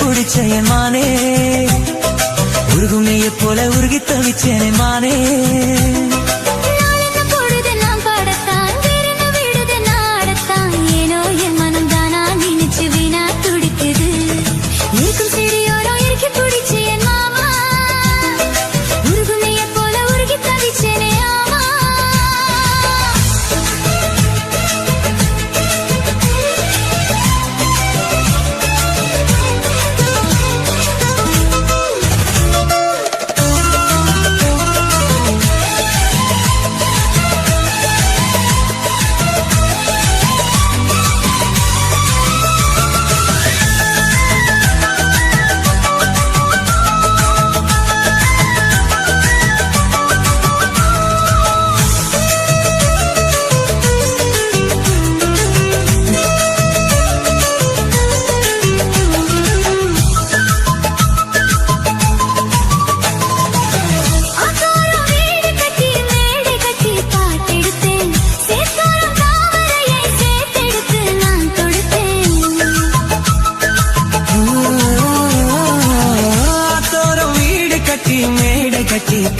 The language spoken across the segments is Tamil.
பிடிச்ச என் மானே, உருகுமையை போல உருகி தவிச்சேனே மானே.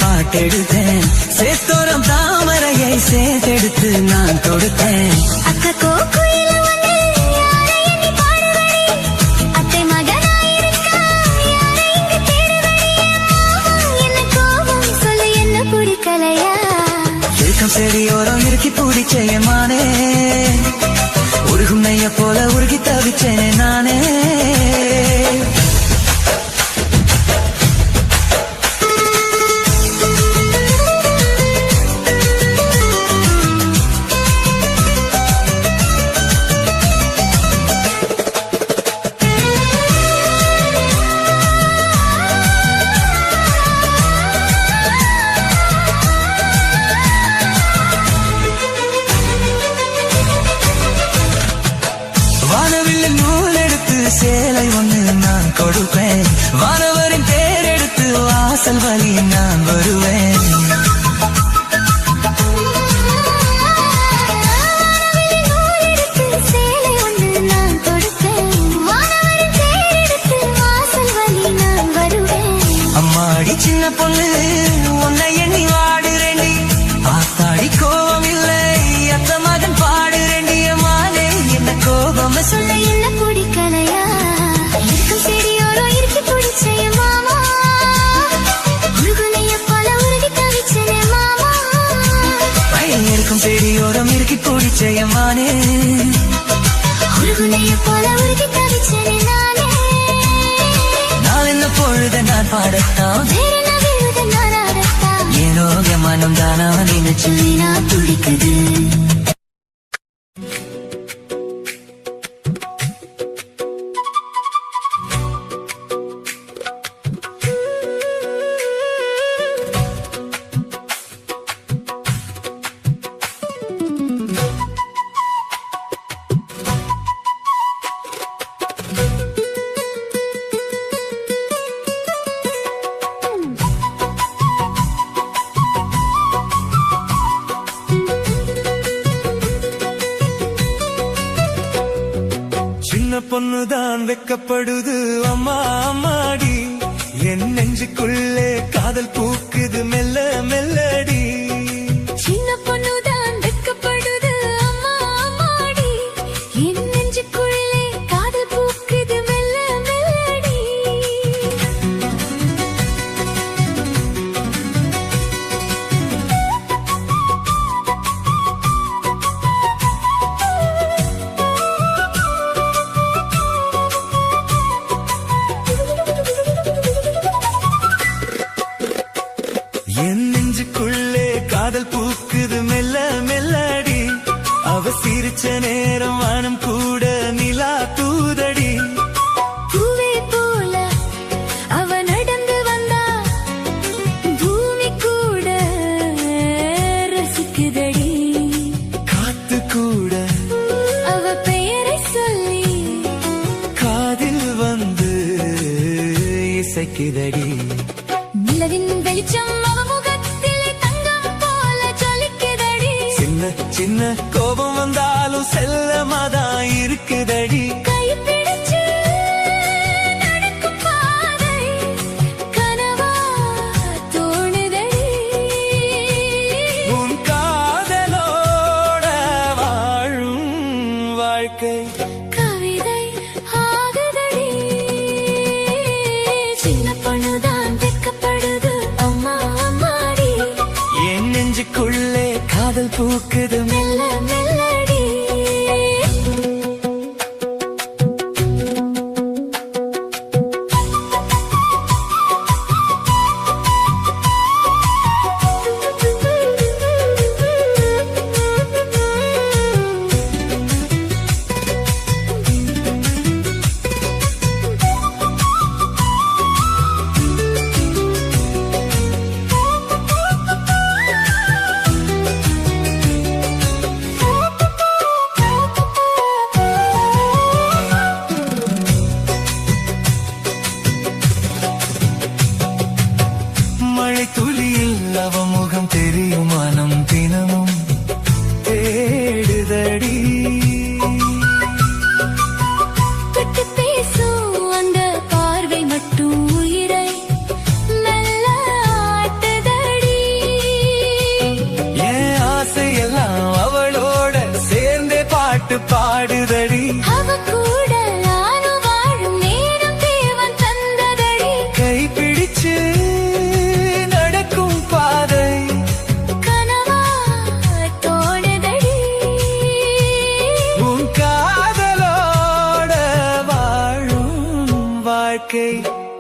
பாட்டெடுத்தேன் சேத்தோரம் தாமரையை சேர்த்தெடுத்து நான் கொடுத்தேன். அக்கா கோக்குயில வந்து யாரை எண்ணி பாடுவடி, அத்தை மகனாயிருக்கா யாரை இங்கு தேடுவடி. என்ன கோபம் சொல்லு என்ன பிடிக்கலையா, இருக்கும் செடியோரம் இறுக்கி பிடிச்ச என் மானே, உருகும் நெய்ய போல உருகி தவிச்சேனே நானே. சேலை ஒண்ணு நான் கொடுப்பேன், வானவரின் பேர் எடுத்து வாசல் வழி நான் வருவேன். சேலை ஒண்ணு நான் கொடுப்பேன், வானவரின் பேர் எடுத்து வாசல் வழி நான் வருவேன். அம்மாடி சின்ன பொண்ணு உன்னை எண்ணி வாடுறேண்டி, ஆத்தாடி கோபம் இல்லை அத்த மகன் பாடுறேண்டி. அம்மானே என்ன கோபம் சொல்ல என்ன பிடிக்கலையா, இருக்கும் செடியோரம் இறுக்கி பிடிச்ச என் மாமா, உருகுனைய போல உருகி தவிச்சனே மாமா. இருக்கும் செடியோரம் இறுக்கி பிடிச்ச என் மானே, உருகுனைய போல உருகி தவிச்சனே நானே. நான் என்ன பொழுத நான் பாடத்தான், வேற என்ன விழுத நான் ஆடத்தான், ஏனோ என் மனம் தானா நினைச்சு வீணா துடிக்குது. பொண்ணுதான் வெக்கப்படுது அம்மா அம்மாடி, என் நெஞ்சுக்குள்ளே காதல் பூக்குது மெல்ல மெல்லடி. சின்ன பொண்ணுதான் வெக்கப்படுது அம்மா அம்மாடி, என் நெஞ்சுக்குள்ளே காதல் பூக்குது மெல்ல மெல்லடி. என் நெஞ்சுக்குள்ளே காதல் பூக்குது மெல்ல மெல்லடி, அவ சிரிச்ச நேரம் வானம் கூட நிலா தூதடி. பூவே போல அவ நடந்து வந்தா பூமி கூட ரசிக்குதடி, காத்து கூட அவ பெயரை சொல்லி காதில் வந்து இசைக்குதடி. நிலவின் வெளிச்சம் அவ முகத்திலே தங்கம் போல ஜொலிக்குதடி, சின்ன சின்ன கோபம் வந்தாலும் செல்லமாதான் இருக்குதடி. கை பிடிச்சு நடக்கும் வாழ்க்கை கவிதை ஆகுதடி சின்ன பொண்ணுதான் வெட்கப்படுது அம்மா அம்மாடி என் நெஞ்சுக்குள்ளே காதல் பூக்குது மெல்ல மெல்லடி துளியில் அவ முகம் தெரியும் மனம் தினமும் தேடுதடி தொட்டு பேசும் அந்த பார்வை மட்டும் உயிரை மெல்ல ஆட்டுதடி என் ஆசையெல்லாம் அவளோட சேர்ந்தே பாட்டு பாடுதடி அவ கூட நானும் வாழும் நேரம் தேவன் தந்ததடி கை பிடிச்சு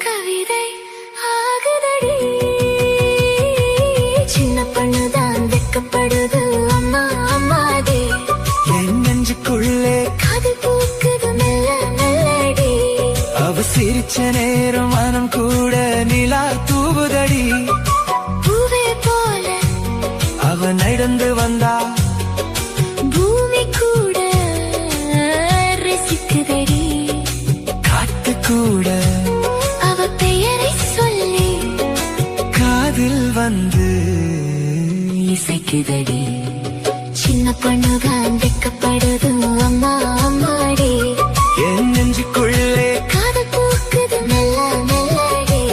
கவிதை ஆகுதடி சின்ன பொண்ணுதான் வெட்கப்படுது அம்மா அம்மாடி என் நெஞ்சுக்குள்ளே காதல் பூக்குது மெல்ல மெல்லடி அவ சிரிச்ச நேரம் மனம் கூட நிலா தூவுதடி பூவே போல அவ நடந்து வந்தா பூமி கூட ரசிக்குதடி காத்து கூட அவ பெயரை சொல்லி காதில் வந்து இசைக்குதடி சின்ன பொண்ணுதான் வெட்கப்படுது அம்மா அம்மாடி என் நெஞ்சுக்குள்ளே காதல் பூக்குது மெல்ல மெல்லடி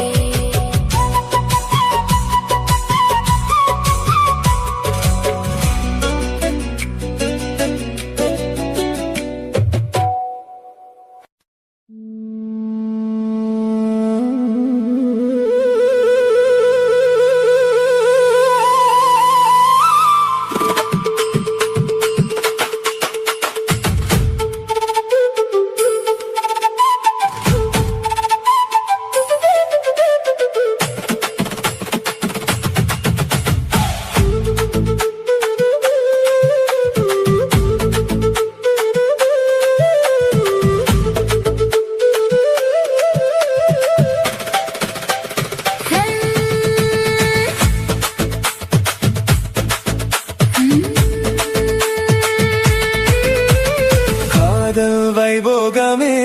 காதல் வைபோகமே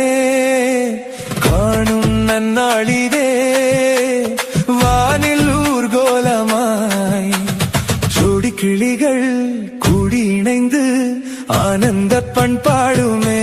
காணும் நன்னாளிதே வானில் ஊர்கோலமாய் ஜோடி கிளிகள் கூடி இணைந்து ஆனந்த பண்பாடுமே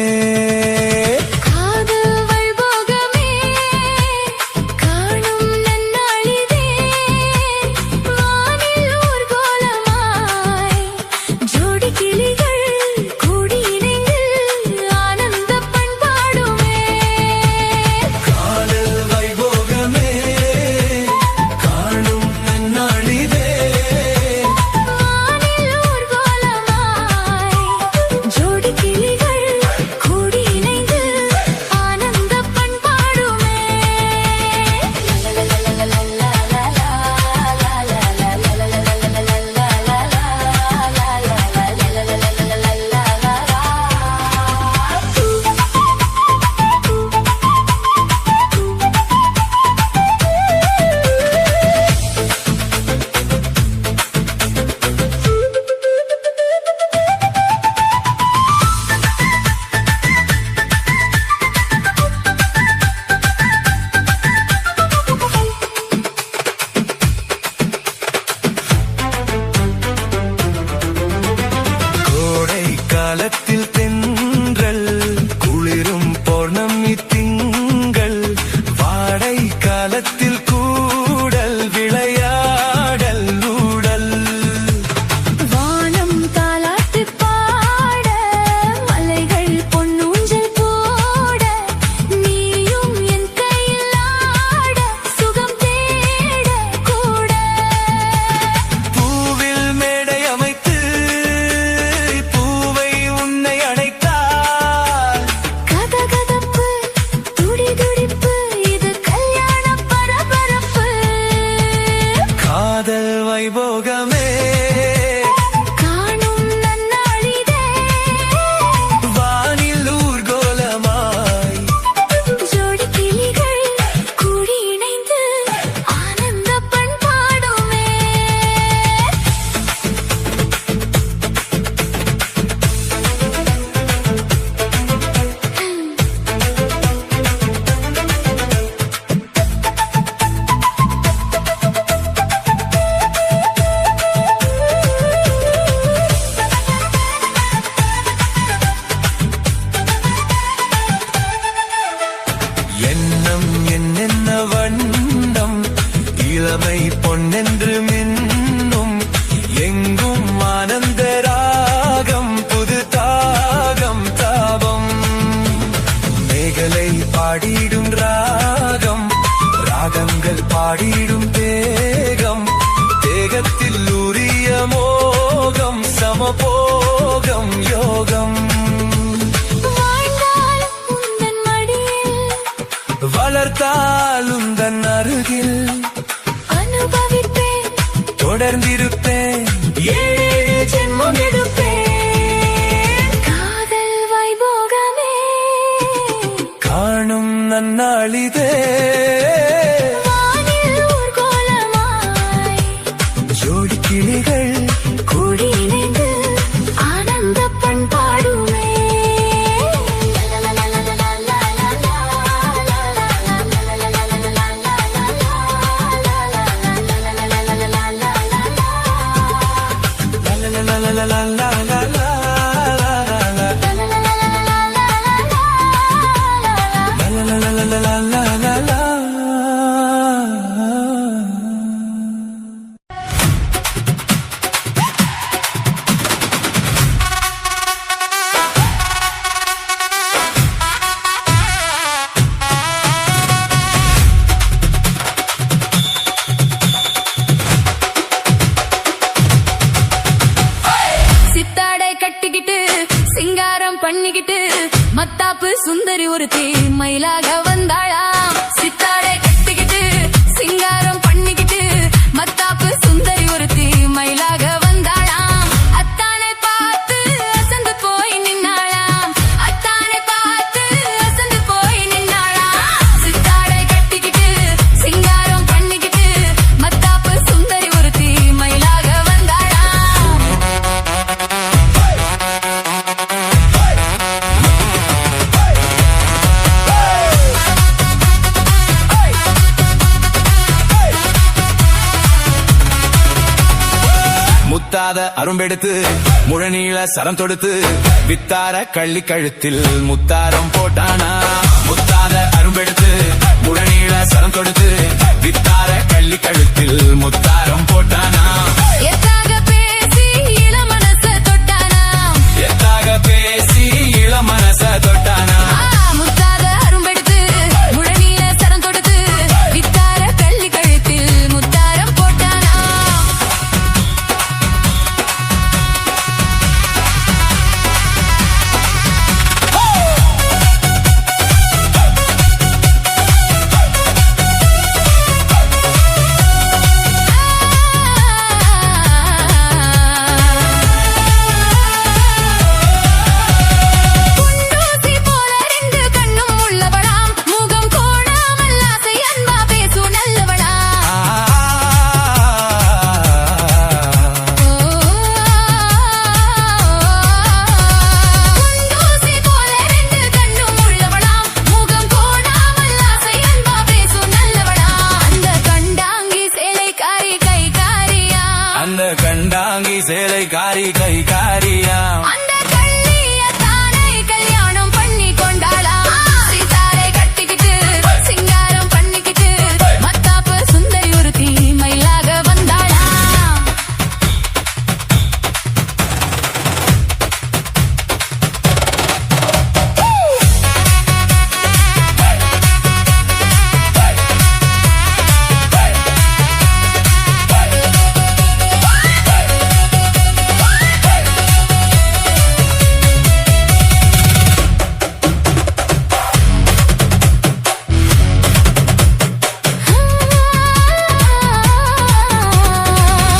இளமை பொன்னென்று மின்னும் எங்கும் ஆனந்த ராகம் புது தாகம் தாபம் மேகலை பாடிடும் ராகம் ராகங்கள் பாடிடும் தேகம் தேகத்தில் உரிய மோகம் சமபோகம் யோகம் வாழ்ந்தால் உந்தன் மடியில் வளர்த்தால் உந்தன் அருகில் அனுபவிப்பேன் தொடர்ந்திருப்பேன் ஏழு ஜென்மம் எடுப்பேன் காதல் வைபோகமே காணும் நன்னாளிதே வானில் ஊர்கோலமாய் ஜோடி கிளிகள் கூடி இணைந்து ஆனந்த பண்பாடுமே la la la la la la la சித்தாடை கட்டிக்கிட்டு சிங்காரம் பண்ணிக்கிட்டு மத்தாப்பு சுந்தரி ஒருத்தி மயிலாக வந்தாளாம். சித்தாடை கட்டிக்கிட்டு சிங்காரம் பண்ணிக்கிட்டு மத்தாப்பு சுந்தரி ஒருத்தி மயிலாக வந்தாளாம். அத்தானை பார்த்து அசந்து போய் நின்னாளாம். அத்தானை பார்த்து அசந்து போய் நின்னாளாம். சித்தாடை கட்டிக்கிட்டு சிங்காரம் பண்ணிக்கிட்டு மத்தாப்பு சுந்தரி ஒருத்தி மயிலாக வந்தாளாம். முத்தாத அரும்பெடுத்து முழநீள சரம் தொடுத்து வித்தார கள்ளி கழுத்தில் முத்தாரம் போட்டானா. முத்தாத அரும்பெடுத்து முழநீள சரம் தொடுத்து வித்தார கள்ளி கழுத்தில் முத்தாரம் போட்டானா. எத்தாக பேசி இளமனச தொட்டானாம். எத்தாக பேசி இளமனச தொட்டானா. முத்தாத அரும்பெடுத்து முழநீள சரம் தொடுத்து வித்தார கள்ளி கழுத்தில் முத்தாரம் போட்டானாம். குண்டூசி போல ரெண்டு கண்ணும் உள்ளவளாம். முகம் கோணாமல் ஆசை அன்பா பேசும் நல்லவளாம். குண்டூசி போல ரெண்டு கண்ணும் உள்ளவளாம். முகம் கோணாமல் ஆசை அன்பா பேசும் நல்லவளாம். அந்த கண்டாங்கி சேலைக்காரி கைகாரியா. அந்த கண்டாங்கி சேலை காரி கை காரியா. அந்த கள்ளியத்தானை கல்யாணம் பண்ணி கொண்டாளாம். சீதாரை கட்டிக்கிட்டு சிங்காரம் பண்ணிக்கிட்டு மத்தாப்பு சுந்தரி ஒருத்தி மயிலாக வந்தாளாம்.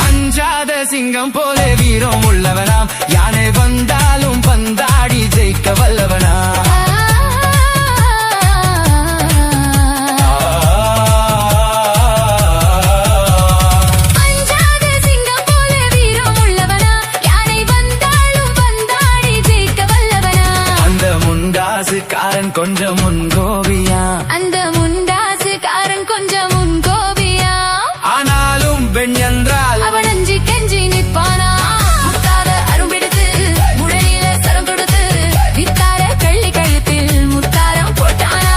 அஞ்சாத சிங்கம் போல வீரம் உள்ளவனாம். யானை வந்தாலும் பந்தாடி ஜெயிக்க வல்லவனாம். அஞ்சாத சிங்கம் போல வீரம் உள்ளவனா. யானை வந்தாலும் பந்தாடி ஜெயிக்க வல்லவனா. அந்த முண்டாசுக்காரன் கொஞ்சம் முன்கோபியா. அந்த முண்டாசுக்காரன் கொஞ்சம் முன்கோபியா. ஆனாலும் பெண் என்றால் அவன் அஞ்சி கெஞ்சி நிற்பானா. முத்தாத அரும்பெடுத்து முழநீள சரம் கொடுத்து வித்தார கள்ளி கழுத்தில் முத்தாரம் போட்டானா.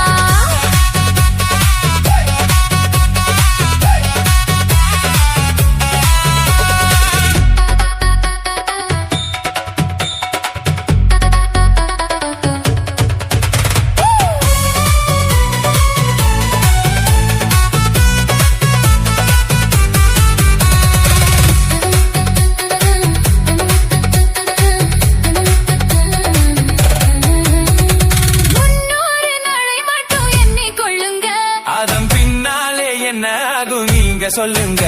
சொல்லுங்க.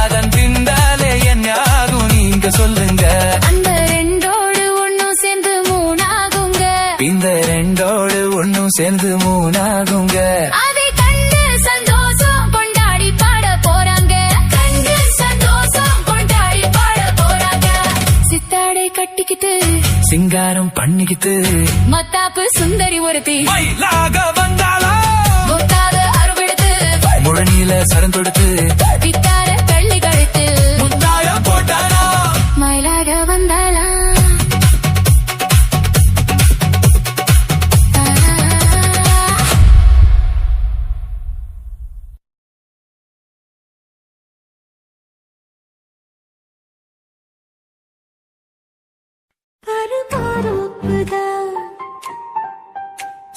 அதன் பின்னாலே என்ன ஆகும் நீங்க சொல்லுங்க. அந்த ரெண்டோடு ஒன்னும் சேர்ந்து மூணாகுங்க. இந்த ரெண்டோடு ஒன்னும் சேர்ந்து மூணாகுங்க. அதை கண்டு சந்தோஷம் கொண்டாடி பாட போறாங்க. கண்டு சந்தோஷம் கொண்டாடி பாட போறாங்க. சித்தாடை கட்டிக்கிட்டு சிங்காரம் பண்ணிக்கிட்டு மத்தாப்பு சுந்தரி ஒருத்தி மயிலாக வந்தாளா முத்தாத அருவெடுத்து முழனியில சரம் தொடுத்து பித்தார கள்ளி கழுத்து முத்தாயம் போட்டானா மயிலாக வந்தாளா.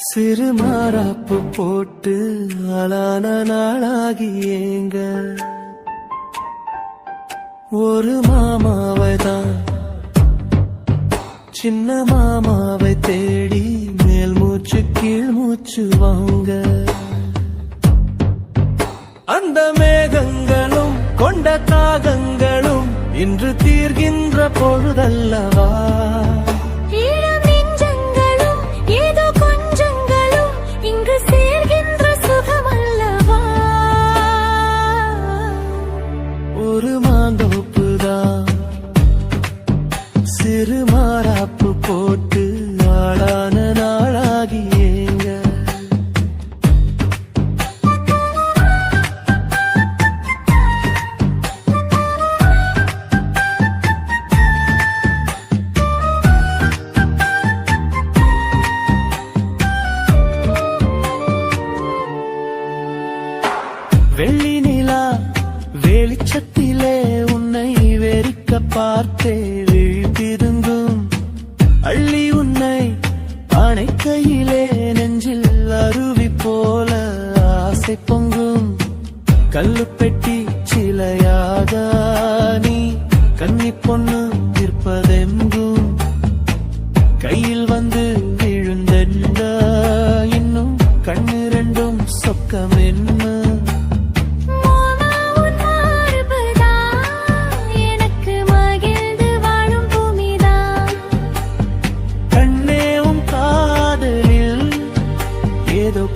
சிறு மாறாப்பு போட்டு ஆளான நாளாகி ஏங்க ஒரு மாமாவை தான் சின்ன மாமாவை தேடி மேல் மூச்சு கீழ் மூச்சு வாங்க. அந்த மேகங்களும் கொண்ட காகங்களும் இன்று தீர்கின்ற பொழுதல்லவா. ஒரு மாந்தோப்புதான் சிறு மாறாப்பு போட்டு நாளான நாளாகி ஏங்க. வெள்ளி நிலா வெளிச்சத்திலே உன்னை வெறிக்க பார்த்தே விழித்திருந்தும் அள்ளி உன்னை அணைக்கையிலே நெஞ்சில் அருவி போல ஆசை பொங்கும். கல்லு பெட்டி சிலையாக நீ கன்னி பொண்ணு இருப்பதெங்கும் கையில் வந்து விழுந்தென்ன இன்னும் கண்ணு ரெண்டும் சொக்கம் என்ன.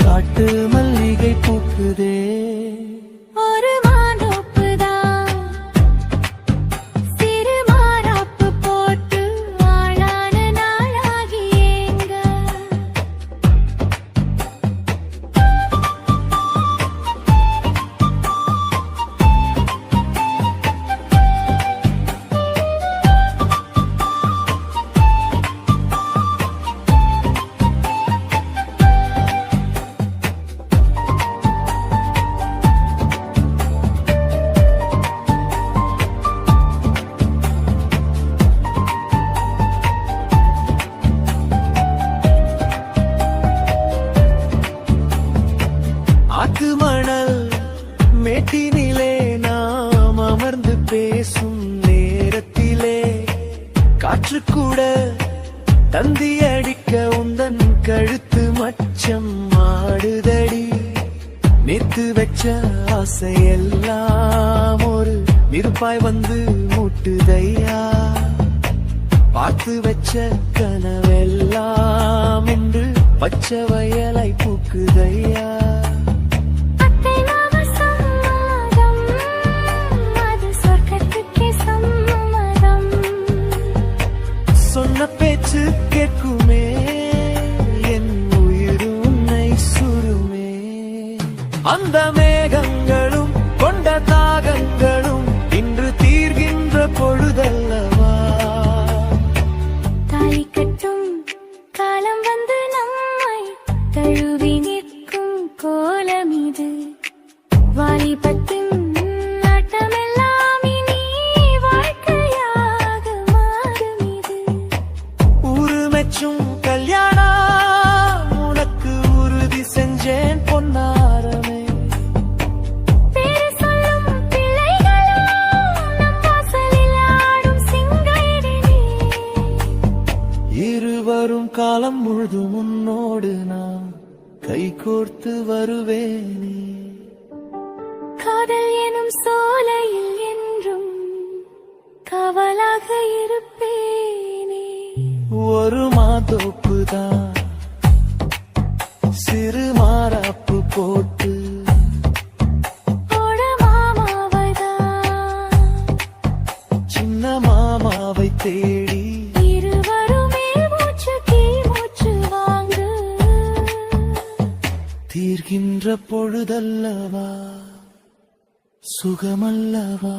காட்டு மல்லிகை பூக்குதே ஒரு மாந்தோப்புதான் சிறு மாறாப்பு போட்டு ஆளான நாளாகி ஏங்க. ஆத்து மணல் மேட்டினிலே நாம் அமர்ந்து பேசும் நேரத்திலே காற்று கூட தந்தி அடிக்க உந்தன் கழுத்து மச்சம் ஆடுதடி. நேத்து வச்ச ஆசையெல்லாம் ஒரு நெருப்பாய் வந்து மூட்டுதையா. பார்த்து வச்ச கனவெல்லாம் என்று பச்சை வயலை பூக்குதையா. சொன்ன பேச்சு கேட்குமே என் உயிர் உன்னை சுருமே. அந்த மேகங்களும் கொண்ட தாகங்களும் இன்று தீர்கின்ற பொழுதல்லவா. தாலி கட்டும் காலம் வந்து நம்மை தழுவி நிற்கும் கோலம் இது. வாலிபத்தின் நாட்டமெல்லாம் இனி வாழ்க்கையாக மாறும் இது. உருமெச்சும் கல்யாணம் உனக்கு உறுதி செஞ்சேன் பொன்னாரமே. பேரு சொல்லும் பிள்ளைகளும் நம் வாசலில் ஆடும் சிங்காரி நீ. கோர்த்து வருவேனே. காதல் எனும் சோலையில் என்றும் காவலாக இருப்பேனே. ஒரு மாதோப்புதான் சிறு மாறாப்பு போட்டு ஓட மாமாவைதான் சின்ன மாமாவை தேடி இருவருமே மூச்சு கீழ் மூச்சு வாங்கு. தீர்கின்ற பொழுதல்லவா சுகமல்லவா.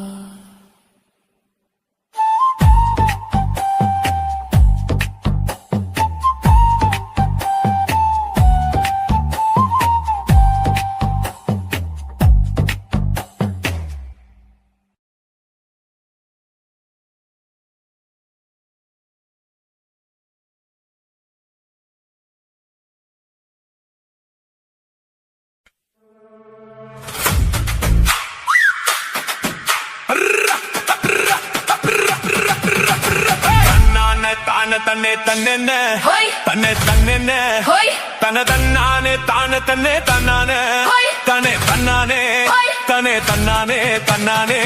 தான தன்னே தன்னென்ன ஹோய். தன்னை தன்னென்ன ஹோய். தன தன்னானே தான தன்னே தன்னானே ஹோய். தனே தன்னானே ஹோய். தனே தன்னானே தன்னானே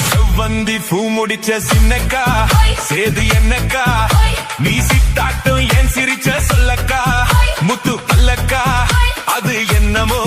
செவ்வந்தி பூ முடிச்ச சின்னக்கா ஹோய். சேது என்னக்கா ஹோய். நீ சித்தாட்டும் ஏன் சிரிச்ச சொல்லக்கா ஹோய். முத்து பல்லக்கா ஹோய். அது என்னமோ